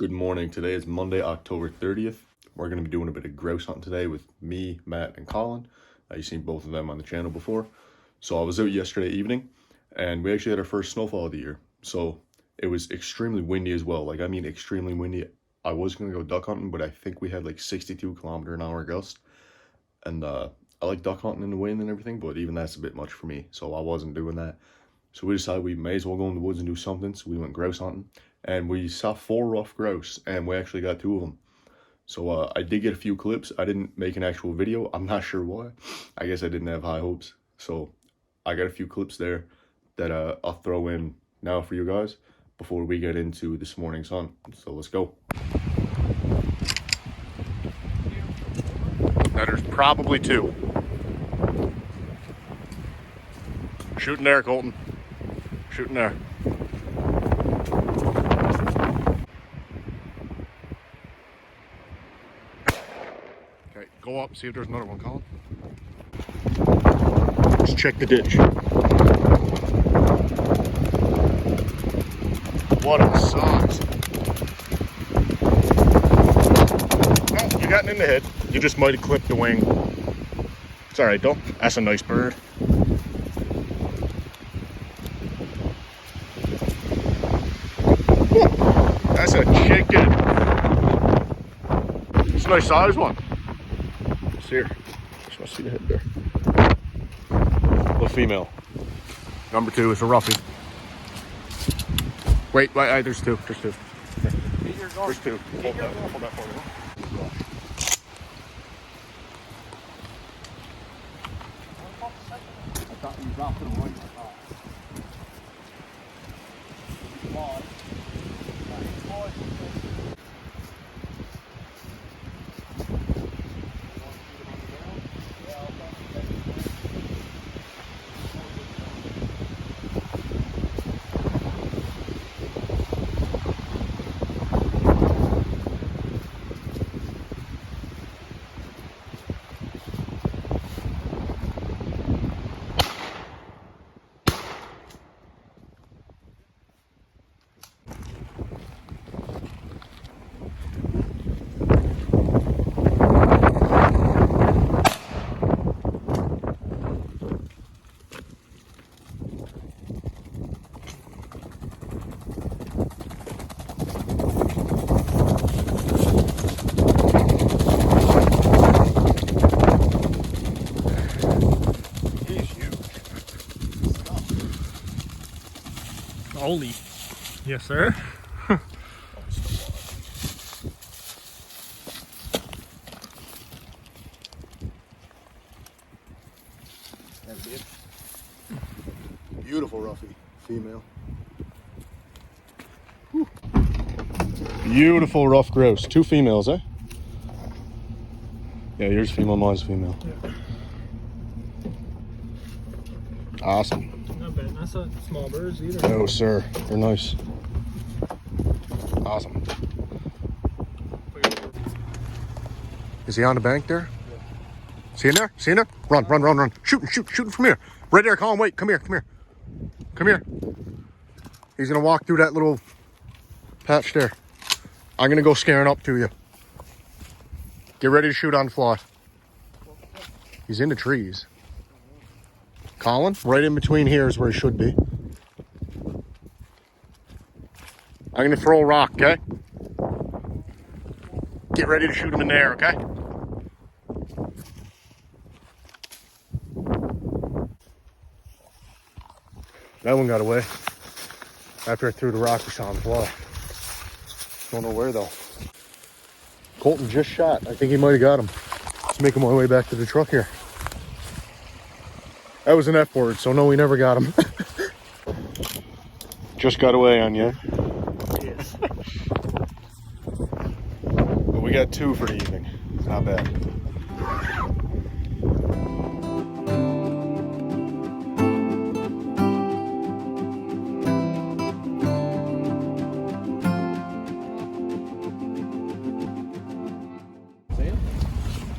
Good morning. Today is Monday, October 30th. We're going to be doing a bit of grouse hunting today with me, Matt, and Colin. You've seen both of them on the channel before. So I was out yesterday evening, and we actually had our first snowfall of the year. So it was extremely windy as well. Like, I mean extremely windy. I was going to go duck hunting, but I think we had like 62-kilometer-an-hour gust. And I like duck hunting in the wind and everything, but even that's a bit much for me. So I wasn't doing that. So we decided we may as well go in the woods and do something. So we went grouse hunting. And we saw 4 rough grouse, and we actually got 2 of them. So I did get a few clips. I didn't make an actual video. I'm not sure why. I guess I didn't have high hopes. So I got a few clips there that I'll throw in now for you guys before we get into this morning's hunt. So let's go. Now there's probably 2. Shooting there, Colton. Shooting there. Okay, go up, see if there's another one, Colin. Let's check the ditch. What a size. Oh, you got it in the head. You just might have clipped the wing. It's alright though. That's a nice bird. That's a chicken. It's a nice size one. It's here. Just want to see the head there. Little female. Number 2 is a roughie. Wait, there's 2. There's 2. There's 2. Hold that for me. I thought you dropped it away. Holy. Yes, sir. That's it. Beautiful roughie, female. Whew. Beautiful rough grouse. 2 females, eh? Yeah, yours female, mine's female. Yeah. Awesome. Not bad. That's not small birds either. No, sir. They're nice. Awesome. Is he on the bank there? Yeah. See him there? See him there? Run, run, run, run. Shooting from here. Right there, Colin. Wait, come here, come here. Come here. He's going to walk through that little patch there. I'm going to go scaring up to you. Get ready to shoot on fly. He's in the trees. Colin, right in between here is where he should be. I'm going to throw a rock, okay? Get ready to shoot him in there, okay? That one got away. After I threw the rock, we saw him fly. Don't know where, though. Colton just shot. I think he might have got him. Just making my way back to the truck here. That was an F word, so no, we never got him. Just got away on you. Yes. But we got 2 for the evening. Not bad.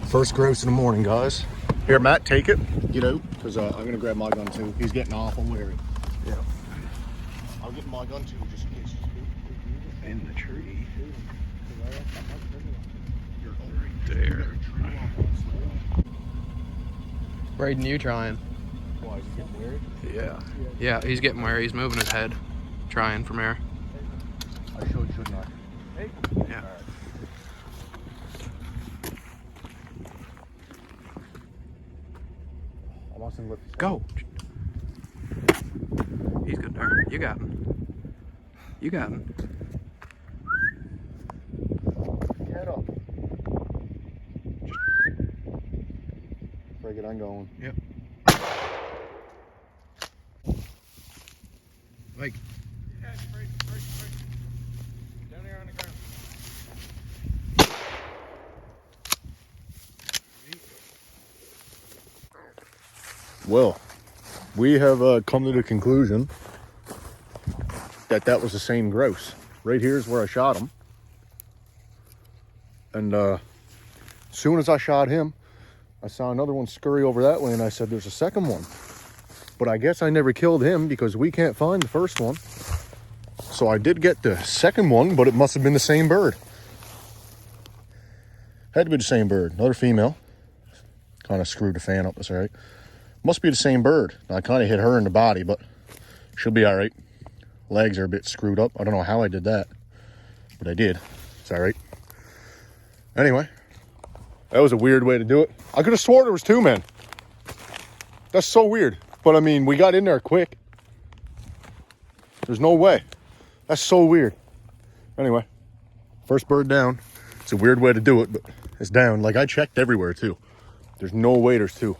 First grouse in the morning, guys. Here, Matt, take it. Get out, because I'm going to grab my gun too. He's getting awful wary. Yeah. I'll get my gun too, just in case. In the tree. Right there. Braden, you trying? Why, is he getting weird? Yeah. Yeah, he's getting where he's moving his head. Trying from air. I should not. Yeah. I want him to lift his head. Go. He's good there. You got him. You got him. Head up. Break it on going. Yep. Like. Down there on the ground. Well, we have come to the conclusion that that was the same grouse. Right here is where I shot him. And as soon as I shot him, I saw another one scurry over that way, and I said, there's a second one. But I guess I never killed him because we can't find the first one. So I did get the second one, but it must have been the same bird. Had to be the same bird. Another female. Kind of screwed the fan up, that's all right. Must be the same bird. I kind of hit her in the body, but she'll be all right. Legs are a bit screwed up. I don't know how I did that, but I did. It's all right. Anyway, that was a weird way to do it. I could have swore there was two men. That's so weird. But I mean, we got in there quick. There's no way. That's so weird. Anyway, first bird down. It's a weird way to do it, but it's down. Like, I checked everywhere too. There's no way there's two.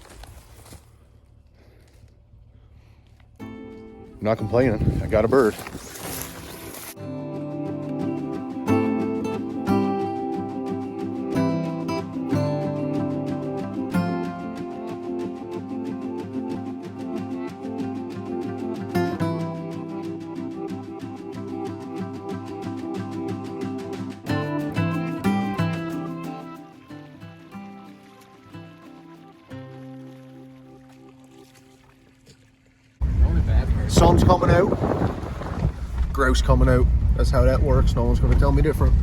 I'm not complaining. I got a bird. Sun's coming out, grouse coming out. That's how that works. No one's going to tell me different.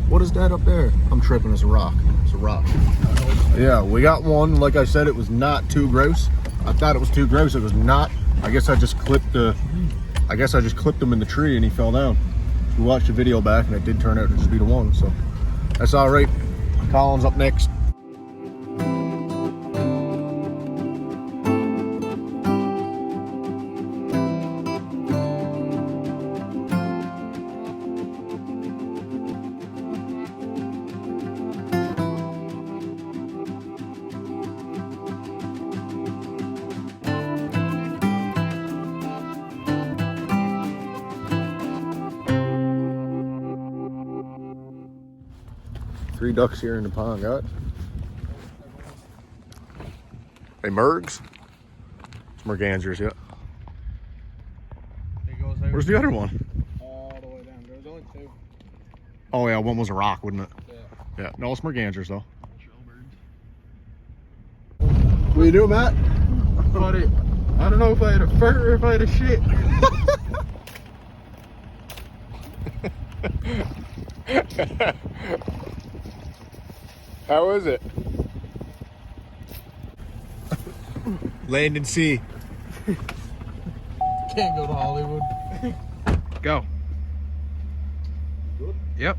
What is that up there? I'm tripping. It's a rock. It's a rock. Yeah, we got one. Like I said, it was not two grouse. I thought it was two grouse. It was not. I guess I just clipped him in the tree and he fell down. We watched the video back and it did turn out to just be the one. So that's all right. Colin's up next. Three ducks here in the pond, got. Hey, mergs? It's mergansers, yeah. Where's the other one? All the way down. There's only two. Oh yeah, one was a rock, wasn't it? Yeah. Yeah, no, it's mergansers though. What you doing, Matt? Buddy, I don't know if I had a fart or if I had a shit. How is it? Land and sea. Can't go to Hollywood. Go. Good? Yep.